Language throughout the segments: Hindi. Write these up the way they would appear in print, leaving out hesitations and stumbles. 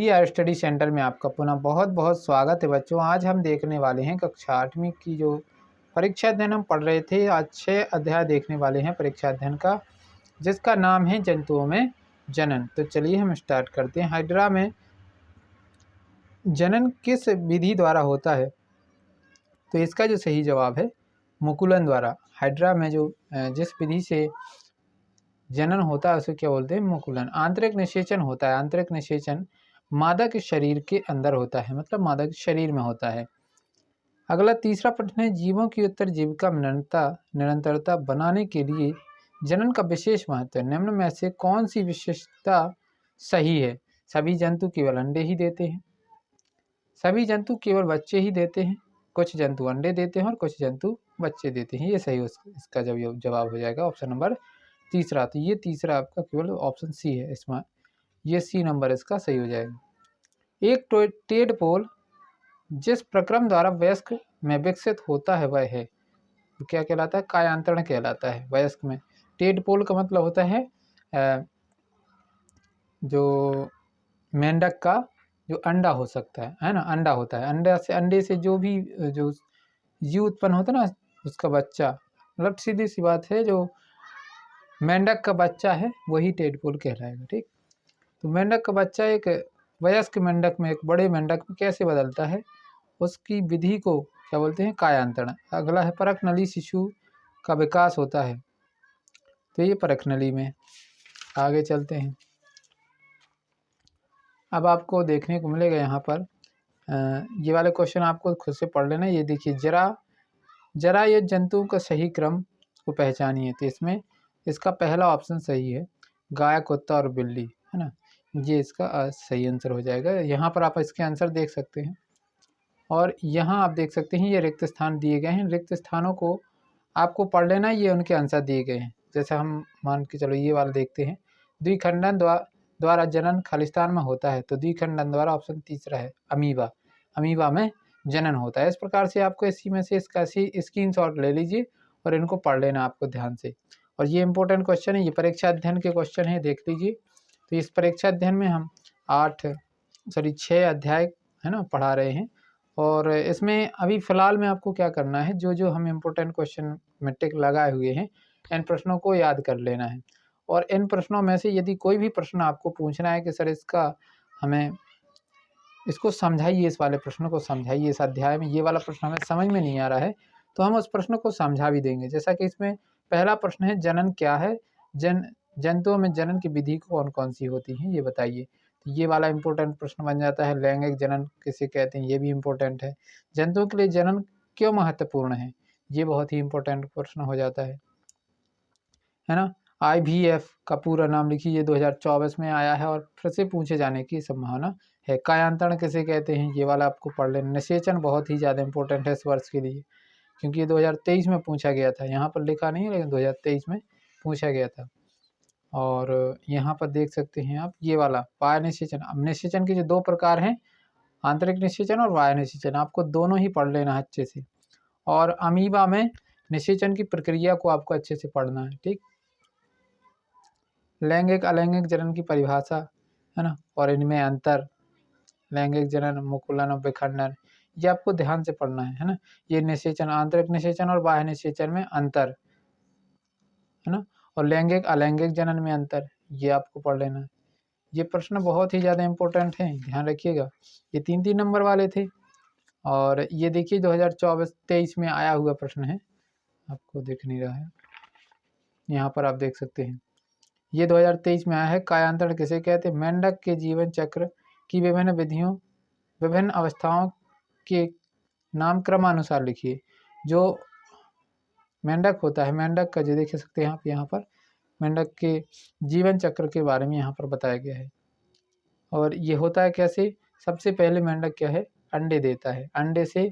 पीआर स्टडी सेंटर में आपका पुनः बहुत बहुत स्वागत है बच्चों। आज हम देखने वाले हैं कक्षा 8वीं की जो परीक्षा अध्ययन हम पढ़ रहे थे। आज 6 अध्याय देखने वाले हैं परीक्षा अध्ययन का, जिसका नाम है जंतुओं में जनन। तो चलिए हम स्टार्ट करते हैं। हाइड्रा में जनन किस विधि द्वारा होता है? तो इसका जो सही जवाब है मुकुलन द्वारा। हाइड्रा में जो जिस विधि से जनन होता है उसे क्या बोलते हैं? मुकुलन। आंतरिक निषेचन होता है। आंतरिक निषेचन मादा के शरीर के अंदर होता है, मतलब मादा के शरीर में होता है। अगला तीसरा प्रश्न है, जीवों की उत्तर जीविका में निरंतरता बनाने के लिए जनन का विशेष महत्व है। निम्न में से कौन सी विशेषता सही है? सभी जंतु केवल अंडे ही देते हैं, सभी जंतु केवल बच्चे ही देते हैं, कुछ जंतु अंडे देते हैं और कुछ जंतु बच्चे देते हैं। ये सही इसका जवाब हो जाएगा ऑप्शन नंबर तीसरा। तो ये तीसरा आपका केवल ऑप्शन सी है, इसमें ये सी नंबर इसका सही हो जाएगा। एक टेडपोल जिस प्रक्रम द्वारा वयस्क में विकसित होता है वह है, तो क्या कहलाता है? कायांतरण कहलाता है। वयस्क में टेडपोल का मतलब होता है जो मेंढक का जो अंडा हो सकता है ना, अंडा होता है। अंडे से जो भी जो जीव उत्पन्न होता है ना, उसका बच्चा, मतलब सीधी सी बात है, जो मेंढक का बच्चा है वही टेडपोल कहलाएगा। ठीक, तो मेंढक का बच्चा एक वयस्क मेंढक में, एक बड़े मेंढक में कैसे बदलता है, उसकी विधि को क्या बोलते हैं? कायांतरण। अगला है परकनली शिशु का विकास होता है, तो ये परकनली में। आगे चलते हैं। अब आपको देखने को मिलेगा यहाँ पर ये वाले क्वेश्चन आपको खुद से पढ़ लेना। ये देखिए, जरा ये जंतुओं का सही क्रम को पहचानिए। तो इसमें इसका पहला ऑप्शन सही है, गाय, कुत्ता और बिल्ली, है ना। ये इसका सही आंसर हो जाएगा। यहाँ पर आप इसके आंसर देख सकते हैं और यहाँ आप देख सकते हैं ये रिक्त स्थान दिए गए हैं। रिक्त स्थानों को आपको पढ़ लेना, ये उनके आंसर दिए गए हैं। जैसे हम मान के चलो ये वाला देखते हैं, द्विखंडन द्वारा जनन खालिस्तान में होता है, तो द्विखंडन द्वारा ऑप्शन तीसरा है, अमीबा। अमीबा में जनन होता है। इस प्रकार से आपको इसी में से इसका स्क्रीनशॉट ले लीजिए और इनको पढ़ लेना आपको ध्यान से। और ये इंपॉर्टेंट क्वेश्चन है, ये परीक्षा अध्ययन के क्वेश्चन है, देख लीजिए। तो इस परीक्षा अध्ययन में हम 6 अध्याय है ना पढ़ा रहे हैं। और इसमें अभी फ़िलहाल में आपको क्या करना है, जो हम इम्पोर्टेंट क्वेश्चन में टिक लगाए हुए हैं, इन प्रश्नों को याद कर लेना है। और इन प्रश्नों में से यदि कोई भी प्रश्न आपको पूछना है कि सर इसका हमें इसको समझाइए, इस वाले प्रश्न को समझाइए, इस अध्याय में ये वाला प्रश्न हमें समझ में नहीं आ रहा है, तो हम उस प्रश्न को समझा भी देंगे। जैसा कि इसमें पहला प्रश्न है, जनन क्या है? जंतुओं में जनन की विधि कौन कौन सी होती है, ये बताइए। तो ये वाला इंपॉर्टेंट प्रश्न बन जाता है। लैंगिक जनन किसे कहते हैं, ये भी इम्पोर्टेंट है। जंतुओं के लिए जनन क्यों महत्वपूर्ण है, ये बहुत ही इम्पोर्टेंट प्रश्न हो जाता है ना। IVF का पूरा नाम लिखिए, 2024 में आया है और फिर से पूछे जाने की संभावना है। कायांतरण किसे कहते हैं, ये वाला आपको पढ़ लेना। निषेचन बहुत ही ज़्यादा इंपॉर्टेंट है इस वर्ष के लिए, क्योंकि ये 2023 में पूछा गया था। यहाँ पर लिखा नहीं है, लेकिन 2023 में पूछा गया था। और यहाँ पर देख सकते हैं आप ये वाला बाह्य निषेचन। अब निषेचन के जो 2 प्रकार हैं, आंतरिक निषेचन और बाह्य निषेचन, आपको दोनों ही पढ़ लेना है अच्छे से। और अमीबा में निषेचन की प्रक्रिया को आपको अच्छे से पढ़ना है। ठीक, लैंगिक अलैंगिक जनन की परिभाषा, है ना, और इनमें अंतर, लैंगिक जनन, मुकुलन और विखंडन, ये आपको ध्यान से पढ़ना है ना। ये निषेचन, आंतरिक निषेचन और बाह्य निषेचन में अंतर, है ना, और लैंगिक अलैंगिक जनन में अंतर, ये आपको पढ़ लेना है। ये प्रश्न बहुत ही ज़्यादा इंपॉर्टेंट हैं, ध्यान रखिएगा। ये 3-3 नंबर वाले थे। और ये देखिए 2024-23 में आया हुआ प्रश्न है, आपको दिख नहीं रहा है, यहाँ पर आप देख सकते हैं। ये 2023 में आया है। कायांतरण किसे कहते हैं? मेंढक के जीवन चक्र की विभिन्न विधियों, विभिन्न अवस्थाओं के नाम क्रमानुसार लिखिए। जो मेंढक होता है, मेंढक का जो देख सकते हैं आप यहाँ पर, मेंढक के जीवन चक्र के बारे में यहाँ पर बताया गया है। और ये होता है कैसे? सबसे पहले मेंढक क्या है? अंडे देता है। अंडे से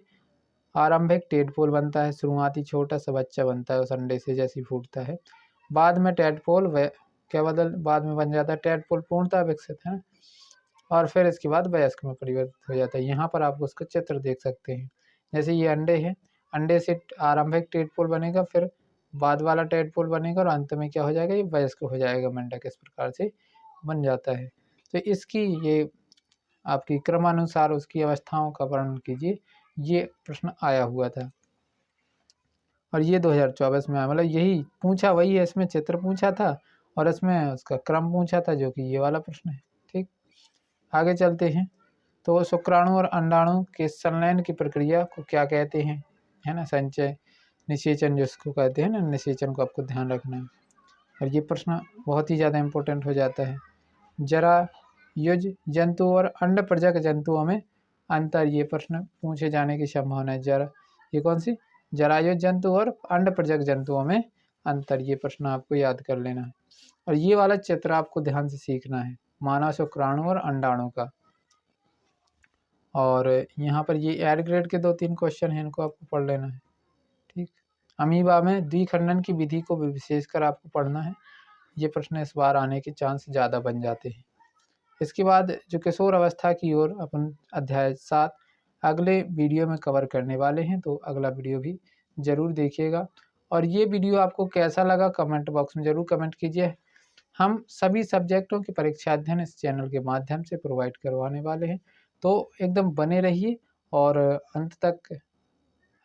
आरंभिक टेडपोल बनता है, शुरुआती छोटा सा बच्चा बनता है उस अंडे से जैसे ही फूटता है। बाद में टेडपोल बाद में बन जाता है टेडपोल, पूर्णतः विकसित है। और फिर इसके बाद वयस्क में परिवर्तित हो जाता है। यहाँ पर आप उसका चित्र देख सकते हैं। जैसे ये अंडे हैं, अंडे से आरंभिक टेडपोल बनेगा, फिर बाद वाला टेडपोल बनेगा और अंत में क्या हो जाएगा? ये वयस्क हो जाएगा मेंढक। इस प्रकार से बन जाता है। तो इसकी ये आपकी क्रमानुसार उसकी अवस्थाओं का वर्णन कीजिए, ये प्रश्न आया हुआ था और ये 2024 में आया। मतलब यही पूछा वही है, इसमें चित्र पूछा था और इसमें उसका क्रम पूछा था, जो कि ये वाला प्रश्न है। ठीक, आगे चलते हैं। तो शुक्राणु और अंडाणु के संलयन की प्रक्रिया को क्या कहते हैं, है ना, संचय निषेचन जिसको कहते हैं ना, निषेचन को आपको ध्यान रखना है। और ये प्रश्न बहुत ही ज़्यादा इम्पोर्टेंट हो जाता है। जरा युज जंतु और अंड प्रजक जंतुओं में अंतर, ये प्रश्न पूछे जाने की संभावना है। जरा ये कौन सी, जरायुज जंतु और अंड प्रजक जंतुओं में अंतर, ये प्रश्न आपको याद कर लेना है। और ये वाला चित्र आपको ध्यान से सीखना है, मानव शुक्राणु और अंडाणु का। और यहाँ पर ये एड ग्रेड के 2-3 क्वेश्चन हैं, इनको आपको पढ़ लेना है। ठीक, अमीबा में द्विखंडन की विधि को विशेषकर आपको पढ़ना है, ये प्रश्न इस बार आने के चांस ज़्यादा बन जाते हैं। इसके बाद जो किशोर अवस्था की ओर अपन अध्याय 7 अगले वीडियो में कवर करने वाले हैं, तो अगला वीडियो भी ज़रूर देखिएगा। और ये वीडियो आपको कैसा लगा कमेंट बॉक्स में ज़रूर कमेंट कीजिए। हम सभी सब्जेक्टों की परीक्षा अध्ययन इस चैनल के माध्यम से प्रोवाइड करवाने वाले हैं, तो एकदम बने रहिए और अंत तक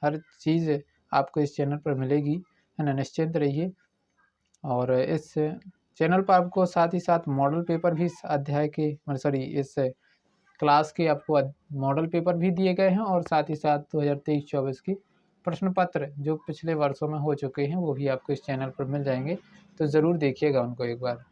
हर चीज़ आपको इस चैनल पर मिलेगी, है ना, निश्चिंत रहिए। और इस चैनल पर आपको साथ ही साथ मॉडल पेपर भी इस अध्याय के इस क्लास के आपको मॉडल पेपर भी दिए गए हैं, और साथ ही साथ 2023-24 की प्रश्न पत्र जो पिछले वर्षों में हो चुके हैं वो भी आपको इस चैनल पर मिल जाएंगे, तो ज़रूर देखिएगा उनको एक बार।